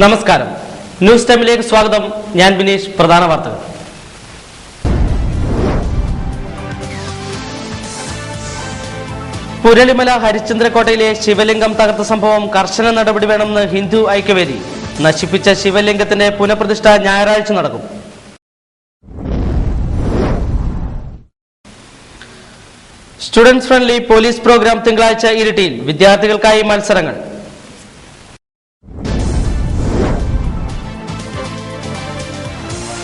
നമസ്കാരം, ന്യൂസ് ടൈമിലേക്ക് സ്വാഗതം. ഞാൻ ബിനീഷ്. പ്രധാന വാർത്തകൾ. പുരളിമല ഹരിശ്ചന്ദ്രക്കോട്ടയിലെ ശിവലിംഗം തകർത്ത സംഭവം കർശന നടപടി വേണമെന്ന് ഹിന്ദു ഐക്യവേദി. നശിപ്പിച്ച ശിവലിംഗത്തിന്റെ പുനഃപ്രതിഷ്ഠ ഞായറാഴ്ച നടക്കും. സ്റ്റുഡൻസ് ഫ്രണ്ട്ലി പോലീസ് പ്രോഗ്രാം തിങ്കളാഴ്ച ഇരിട്ടിയിൽ. വിദ്യാർത്ഥികൾക്കായി മത്സരങ്ങൾ.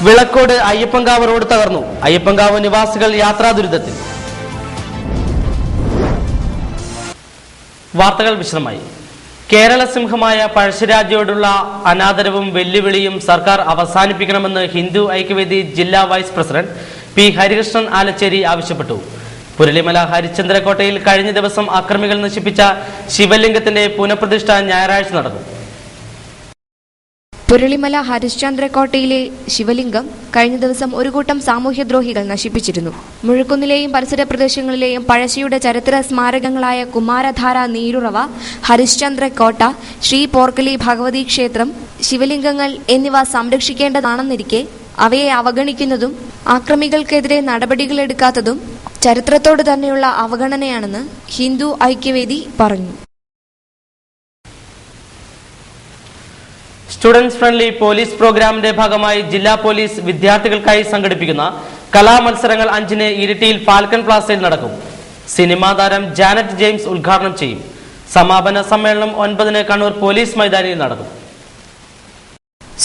വിളക്കോട് അയ്യപ്പൻകാവ് റോഡ് തകർന്നു. അയ്യപ്പൻകാവ് നിവാസികൾ യാത്രാ ദുരിതത്തിൽ. വാർത്തകൾ വിശദമായി. കേരള സിംഹമായ പഴശ്ശിരാജയോടുള്ള അനാദരവും വെല്ലുവിളിയും സർക്കാർ അവസാനിപ്പിക്കണമെന്ന് ഹിന്ദു ഐക്യവേദി ജില്ലാ vice president P Harikrishnan Alacheri ആവശ്യപ്പെട്ടു. പുരളിമല ഹരിശ്ചന്ദ്രക്കോട്ടയിൽ കഴിഞ്ഞ ദിവസം അക്രമികൾ നശിപ്പിച്ച ശിവലിംഗത്തിന്റെ പുനഃപ്രതിഷ്ഠ ഞായറാഴ്ച നടക്കും. പുരളിമല ഹരിശ്ചന്ദ്രക്കോട്ടയിലെ ശിവലിംഗം കഴിഞ്ഞ ദിവസം ഒരു കൂട്ടം സാമൂഹ്യദ്രോഹികൾ നശിപ്പിച്ചിരുന്നു. മുഴക്കുന്നിലെയും പരിസര പ്രദേശങ്ങളിലെയും പഴശ്ശിയുടെ ചരിത്ര സ്മാരകങ്ങളായ കുമാരധാര നീരുറവ, ഹരിശ്ചന്ദ്രക്കോട്ട, ശ്രീ പോർക്കലി ഭഗവതി ക്ഷേത്രം, ശിവലിംഗങ്ങൾ എന്നിവ സംരക്ഷിക്കേണ്ടതാണെന്നിരിക്കെ അവയെ അവഗണിക്കുന്നതും ആക്രമികൾക്കെതിരെ നടപടികളെടുക്കാത്തതും ചരിത്രത്തോട് തന്നെയുള്ള അവഗണനയാണെന്ന് ഹിന്ദു ഐക്യവേദി പറഞ്ഞു. സ്റ്റുഡൻസ് ഫ്രണ്ട്ലി പോലീസ് പ്രോഗ്രാമിന്റെ ഭാഗമായി ജില്ലാ പോലീസ് വിദ്യാർത്ഥികൾക്കായി സംഘടിപ്പിക്കുന്ന കലാമത്സരങ്ങൾ 5-ന് ഇരിട്ടിയിൽ ഫാൽക്കൺ പ്ലാസയിൽ നടക്കും. സിനിമാ താരം ജാനറ്റ് ജെയിംസ് ഉദ്ഘാടനം ചെയ്യും. സമാപന സമ്മേളനം 9-ന് കണ്ണൂർ പോലീസ് മൈതാനിയിൽ നടക്കും.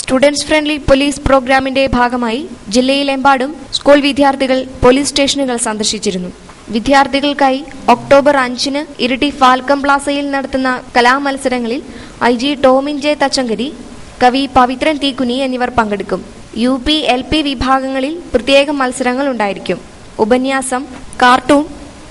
സ്റ്റുഡൻസ് ഫ്രണ്ട്ലി പോലീസ് പ്രോഗ്രാമിന്റെ ഭാഗമായി ജില്ലയിലെമ്പാടും സ്കൂൾ വിദ്യാർത്ഥികൾ പോലീസ് സ്റ്റേഷനുകൾ സന്ദർശിച്ചിരുന്നു. വിദ്യാർത്ഥികൾക്കായി ഒക്ടോബർ 5-ന് ഇരിട്ടി ഫാൽക്കൺ പ്ലാസയിൽ നടത്തുന്ന കലാമത്സരങ്ങളിൽ IG ടോമിൻ ജെ തച്ചങ്കരി, കവി പവിത്രൻ തീക്കുനി എന്നിവർ പങ്കെടുക്കും. UP LP വിഭാഗങ്ങളിൽ പ്രത്യേക മത്സരങ്ങൾ ഉണ്ടായിരിക്കും. ഉപന്യാസം, കാർട്ടൂൺ,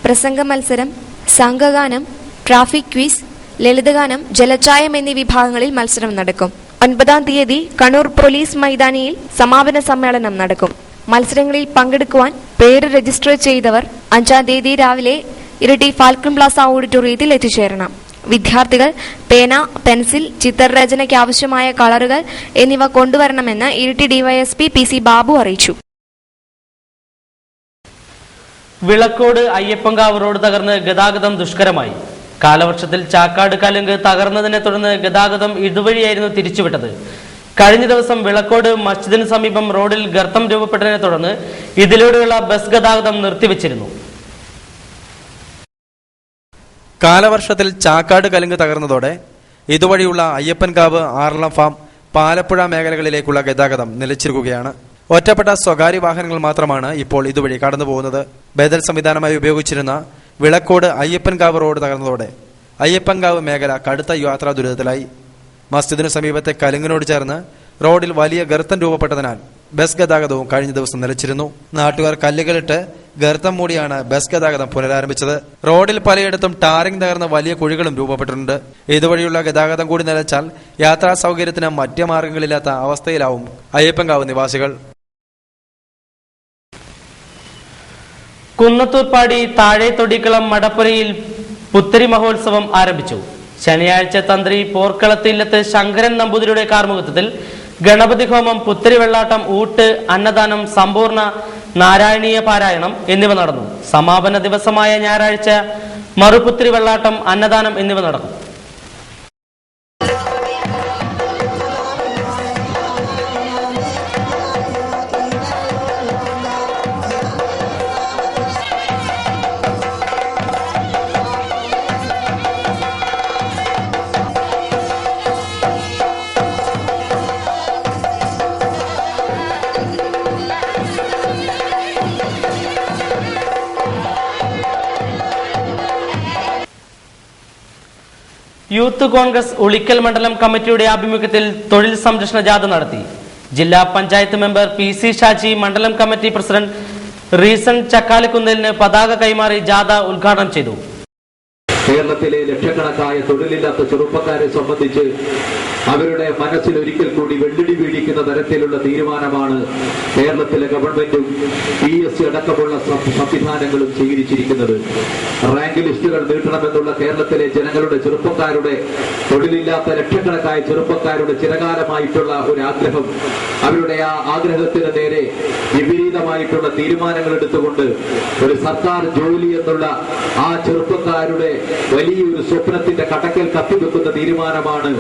പ്രസംഗ മത്സരം, സംഘഗാനം, ട്രാഫിക് ക്വിസ്, ലളിതഗാനം, ജലച്ചായം എന്നീ വിഭാഗങ്ങളിൽ മത്സരം നടക്കും. 9-ാം തീയതി കണ്ണൂർ പോലീസ് മൈതാനിയിൽ സമാപന സമ്മേളനം നടക്കും. മത്സരങ്ങളിൽ പങ്കെടുക്കുവാൻ പേര് രജിസ്റ്റർ ചെയ്തവർ 5-ാം തീയതി രാവിലെ ഇരിട്ടി ഫാൽക്കൺ പ്ലാസ ഓഡിറ്റോറിയത്തിൽ എത്തിച്ചേരണം. വിദ്യാർത്ഥികൾ പേന, പെൻസിൽ, ചിത്രരചനയ്ക്ക് ആവശ്യമായ കളറുകൾ എന്നിവ കൊണ്ടുവരണമെന്ന് ഇരിട്ടി DYSP PC ബാബു അറിയിച്ചു. വിളക്കോട് അയ്യപ്പൻകാവ് റോഡ് തകർന്ന് ഗതാഗതം ദുഷ്കരമായി. കാലവർഷത്തിൽ ചാക്കാട് കലുങ്ക് തകർന്നതിനെ തുടർന്ന് ഗതാഗതം ഇതുവഴിയായിരുന്നു തിരിച്ചുവിട്ടത്. കഴിഞ്ഞ ദിവസം വിളക്കോട് മസ്ജിദിന് സമീപം റോഡിൽ ഗർത്തം രൂപപ്പെട്ടതിനെ തുടർന്ന് ഇതിലൂടെയുള്ള ബസ് ഗതാഗതം നിർത്തിവച്ചിരുന്നു. കാലവർഷത്തിൽ ചാക്കാട് കലുങ്ക് തകർന്നതോടെ ഇതുവഴിയുള്ള അയ്യപ്പൻകാവ്, ആറളം ഫാം, പാലപ്പുഴ മേഖലകളിലേക്കുള്ള ഗതാഗതം നിലച്ചിരിക്കുകയാണ്. ഒറ്റപ്പെട്ട സ്വകാര്യ വാഹനങ്ങൾ മാത്രമാണ് ഇപ്പോൾ ഇതുവഴി കടന്നുപോകുന്നത്. ബദൽ സംവിധാനമായി ഉപയോഗിച്ചിരുന്ന വിളക്കോട് അയ്യപ്പൻകാവ് റോഡ് തകർന്നതോടെ അയ്യപ്പൻകാവ് മേഖല കടുത്ത യാത്രാ ദുരിതത്തിലായി. മസ്ജിദിനു സമീപത്തെ കലുങ്കിനോട് ചേർന്ന് റോഡിൽ വലിയ ഗർത്തം രൂപപ്പെട്ടതിനാൽ ബസ് ഗതാഗതവും കഴിഞ്ഞ ദിവസം നിലച്ചിരുന്നു. നാട്ടുകാർ കല്ലുകളിട്ട് ഗർത്തം മൂടിയാണ് ബസ് ഗതാഗതം പുനരാരംഭിച്ചത്. റോഡിൽ പലയിടത്തും ടാറിംഗ് തകർന്ന വലിയ കുഴികളും രൂപപ്പെട്ടിട്ടുണ്ട്. ഇതുവഴിയുള്ള ഗതാഗതം കൂടി നിലച്ചാൽ യാത്രാ സൗകര്യത്തിന് മറ്റ് മാർഗങ്ങളില്ലാത്ത അവസ്ഥയിലാവും അയ്യപ്പൻകാവ് നിവാസികൾ. കുന്നത്തൂർപ്പാടി താഴെ തൊടിക്കളം മടപ്പുരയിൽ പുത്തരി മഹോത്സവം ആരംഭിച്ചു. ശനിയാഴ്ച തന്ത്രി പോർക്കളത്തില്ലത്ത് ശങ്കരൻ നമ്പൂതിരിയുടെ കാർമുകത്വത്തിൽ ഗണപതി ഹോമം, പുത്തരി വെള്ളാട്ടം, ഊട്ട്, അന്നദാനം, സമ്പൂർണ്ണ നാരായണീയ പാരായണം എന്നിവ നടന്നു. സമാപന ദിവസമായ ഞായറാഴ്ച മറുപുത്തിരി വെള്ളാട്ടം, അന്നദാനം എന്നിവ നടന്നു. യൂത്ത് കോൺഗ്രസ് ഉളിക്കൽ മണ്ഡലം കമ്മിറ്റിയുടെ ആഭിമുഖ്യത്തിൽ തൊഴിൽ സംരക്ഷണ ജാഥ നടത്തി. ജില്ലാ പഞ്ചായത്ത് മെമ്പർ PC ഷാജി, മണ്ഡലം കമ്മിറ്റി പ്രസിഡന്റ് റീസൺ ചക്കാലക്കുന്നിലിന് പതാക കൈമാറി ജാഥ ഉദ്ഘാടനം ചെയ്തു. കേരളത്തിലെ ലക്ഷക്കണക്കായ തൊഴിലില്ലാത്ത ചെറുപ്പക്കാരെ സംബന്ധിച്ച് അവരുടെ മനസ്സിൽ ഒരിക്കൽ കൂടി വെള്ളിടി വീടിക്കുന്ന എന്ന തരത്തിലുള്ള തീരുമാനമാണ് കേരളത്തിലെ ഗവൺമെന്റും PSC അടക്കമുള്ള സംവിധാനങ്ങളും സ്വീകരിച്ചിരിക്കുന്നത്. റാങ്ക് ലിസ്റ്റുകൾ നീട്ടണമെന്നുള്ള കേരളത്തിലെ ജനങ്ങളുടെ ചെറുപ്പക്കാരുടെ തൊഴിലില്ലാത്ത ലക്ഷക്കണക്കായ ചെറുപ്പക്കാരുടെ ചിരകാലമായിട്ടുള്ള ഒരു ആഗ്രഹം, അവരുടെ ആ ആഗ്രഹത്തിന് നേരെ വിപരീതമായിട്ടുള്ള തീരുമാനങ്ങൾ എടുത്തുകൊണ്ട് ഒരു സർക്കാർ ജോലി എന്നുള്ള ആ ചെറുപ്പക്കാരുടെ വലിയൊരു സ്വപ്നത്തിന്റെ കടക്കൽ കത്തിവെക്കുന്ന തീരുമാനമാണ്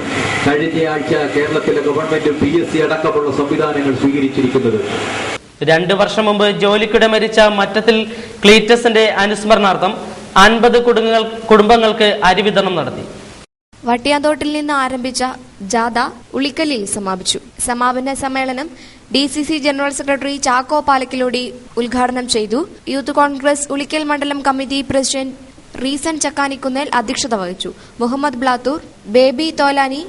കഴിഞ്ഞയാഴ്ച കേരളത്തിലെ ഗവൺമെന്റും PSC അടക്കമുള്ള സംവിധാനങ്ങൾ സ്വീകരിച്ചിരിക്കുന്നത്. 2 വർഷം മുമ്പ് ജോലിക്കിടെ മരിച്ച മറ്റത്തിൽ ക്ലീറ്റസിന്റെ അനുസ്മരണാർത്ഥം 50 കുടുംബങ്ങൾക്ക് അരി വിതരണം നടത്തി. വട്ടിയാന്തോട്ടിൽ നിന്ന് ആരംഭിച്ച ജാഥ ഉളിക്കലിൽ സമാപിച്ചു. സമാപന സമ്മേളനം DCC general secretary Chacko Palakkilodi ഉദ്ഘാടനം ചെയ്തു. യൂത്ത് കോൺഗ്രസ് ഉളിക്കൽ മണ്ഡലം കമ്മിറ്റി പ്രസിഡന്റ് റീസൺ ചക്കാനിക്കുന്നേൽ അധ്യക്ഷത വഹിച്ചു. Muhammad Blathur, Baby Tholani,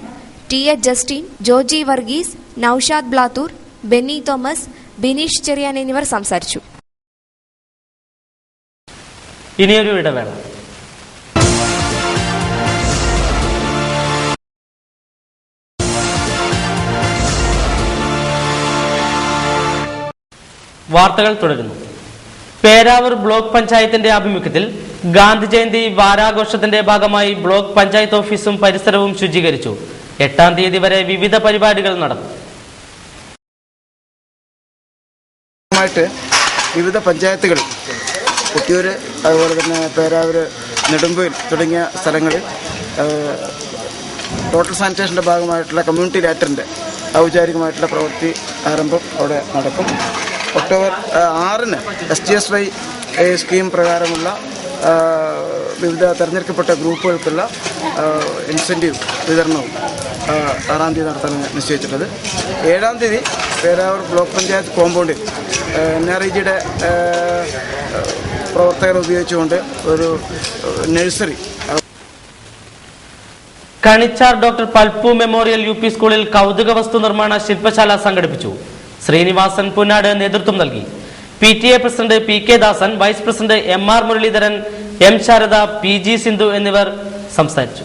TH Justin, Joji Varghese, Noushad Blathur, Benny Thomas, Binish Cherian എന്നിവർ സംസാരിച്ചു. ഇനിയൊരു ഇടവേള. വാർത്തകൾ തുടരുന്നു. പേരാവൂർ ബ്ലോക്ക് പഞ്ചായത്തിന്റെ ആഭിമുഖ്യത്തിൽ ഗാന്ധി ജയന്തി വാരാഘോഷത്തിന്റെ ഭാഗമായി ബ്ലോക്ക് പഞ്ചായത്ത് ഓഫീസും പരിസരവും ശുചീകരിച്ചു. 8-ാം തീയതി വരെ വിവിധ പരിപാടികൾ നടന്നു. വിവിധ പഞ്ചായത്തുകൾ, കുട്ടിയൂര്, അതുപോലെ തന്നെ പേരാവൂര്, നെടുമ്പൂർ തുടങ്ങിയ സ്ഥലങ്ങളിൽ ടോട്ടൽ സാനിറ്റേഷൻ്റെ ഭാഗമായിട്ടുള്ള കമ്മ്യൂണിറ്റി ലാറ്ററിൻ്റെ ഔപചാരികമായിട്ടുള്ള പ്രവൃത്തി ആരംഭം അവിടെ നടക്കും. ഒക്ടോബർ 6-ന് SGSY സ്കീം പ്രകാരമുള്ള വിവിധ തെരഞ്ഞെടുക്കപ്പെട്ട ഗ്രൂപ്പുകൾക്കുള്ള ഇൻസെൻറ്റീവ് വിതരണവും 6-ാം തീയതി നടത്താൻ നിശ്ചയിച്ചിട്ടുള്ളത്. 7-ാം തീയതി പേരാവൂർ ബ്ലോക്ക് പഞ്ചായത്ത് കോമ്പൗണ്ടിൽ NREGയുടെ പ്രവർത്തകരെ ഉപയോഗിച്ചുകൊണ്ട് ഒരു nursery. Kanichar doctor Palpu memorial UP സ്കൂളിൽ കൗതുക വസ്തു നിർമ്മാണ ശില്പശാല സംഘടിപ്പിച്ചു. ശ്രീനിവാസൻ പുന്നാട് നേതൃത്വം നൽകി. PTA president PK Dasan, vice president MR Muraleedharan, M Sarada, PG Sindhu എന്നിവർ സംസാരിച്ചു.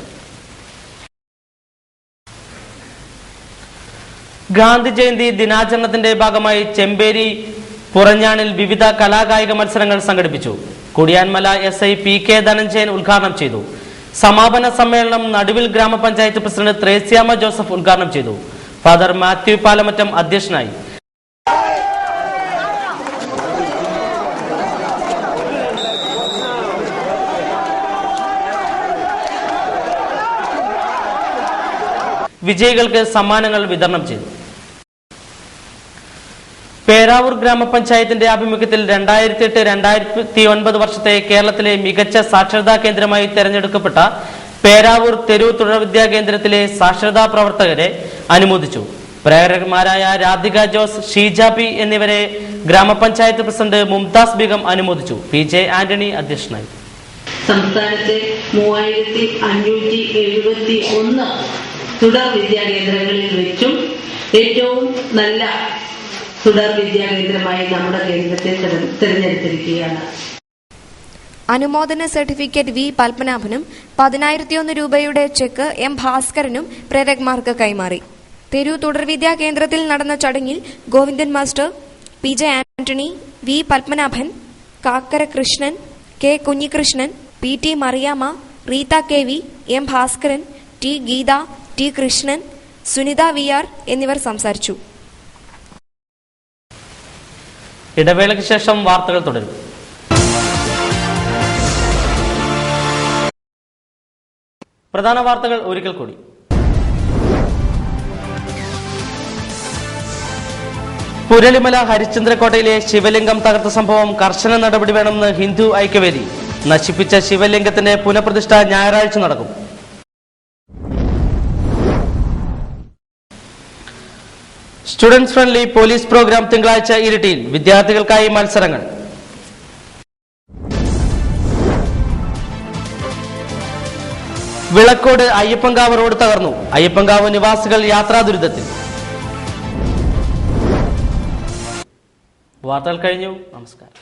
ഗാന്ധി ജയന്തി ദിനാചരണത്തിന്റെ ഭാഗമായി ചെമ്പേരി പുറഞ്ഞാണിൽ വിവിധ കലാകായിക മത്സരങ്ങൾ സംഘടിപ്പിച്ചു. കുടിയാൻമല SI PK ധനഞ്ജയൻ ഉദ്ഘാടനം ചെയ്തു. സമാപന സമ്മേളനം നടുവിൽ ഗ്രാമപഞ്ചായത്ത് പ്രസിഡന്റ് ത്രേസ്യാമ്മ ജോസഫ് ഉദ്ഘാടനം ചെയ്തു. ഫാദർ മാത്യു പാലമറ്റം അധ്യക്ഷനായി. വിജയികൾക്ക് സമ്മാനങ്ങൾ വിതരണം ചെയ്തു. പേരാവൂർ ഗ്രാമപഞ്ചായത്തിന്റെ ആഭിമുഖ്യത്തിൽ 2008-2009 വർഷത്തെ കേരളത്തിലെ മികച്ച സാക്ഷരതാ കേന്ദ്രമായി തെരഞ്ഞെടുക്കപ്പെട്ട പേരാവൂർ തെരു തുടർ വിദ്യാ കേന്ദ്രത്തിലെ സാക്ഷരതാ പ്രവർത്തകരെ അനുമോദിച്ചു. പ്രേരകന്മാരായ രാധിക ജോസ്, ഷീജ P എന്നിവരെ ഗ്രാമപഞ്ചായത്ത് പ്രസിഡന്റ് മുംതാസ് ബീഗം അനുമോദിച്ചു. PJ ആന്റണി അധ്യക്ഷനായി. സംസ്ഥാനത്തെ 3571 തുടർ വിദ്യാകേന്ദ്രങ്ങളിൽ വെച്ചും ഏറ്റവും നല്ല തുടർ വിദ്യാകേന്ദ്രമായി നമ്മുടെ കേന്ദ്രത്തെ തിരഞ്ഞെടുത്തിരിക്കുകയാണ്. അനുമോദന സർട്ടിഫിക്കറ്റ് V പത്മനാഭനും 10,001 രൂപയുടെ ചെക്ക് M ഭാസ്കരനും പ്രേരകന്മാർക്ക് കൈമാറി. തെരു തുടർ വിദ്യാ കേന്ദ്രത്തിൽ നടന്ന ചടങ്ങിൽ Govindan master, PJ Antony, V Padmanabhan, Kakkara Krishnan, K Kunhikrishnan, PT Mariyamma, Reetha KV, M Bhaskaran, T Geetha, T Krishnan, Sunitha VR എന്നിവർ സംസാരിച്ചു. ഇടവേളയ്ക്ക് ശേഷം വാർത്തകൾ തുടരും. പ്രധാന വാർത്തകൾ ഒരിക്കൽ കൂടി. പുരളിമല ഹരിശ്ചന്ദ്രക്കോട്ടയിലെ ശിവലിംഗം തകർത്ത സംഭവം കർശന നടപടി വേണമെന്ന് ഹിന്ദു ഐക്യവേദി. നശിപ്പിച്ച ശിവലിംഗത്തിന്റെ പുനഃപ്രതിഷ്ഠ ഞായറാഴ്ച നടക്കും. സ്റ്റുഡൻസ് ഫ്രണ്ട്ലി പോലീസ് പ്രോഗ്രാം തിങ്കളാഴ്ച ഇരിട്ടിയിൽ. വിദ്യാർത്ഥികൾക്കായി മത്സരങ്ങൾ. വിളക്കോട് അയ്യപ്പൻകാവ് റോഡ് തകർന്നു. അയ്യപ്പൻകാവ് നിവാസികൾ യാത്രാ ദുരിതത്തിൽ. വാർത്തകൾ കഴിഞ്ഞു. നമസ്കാരം.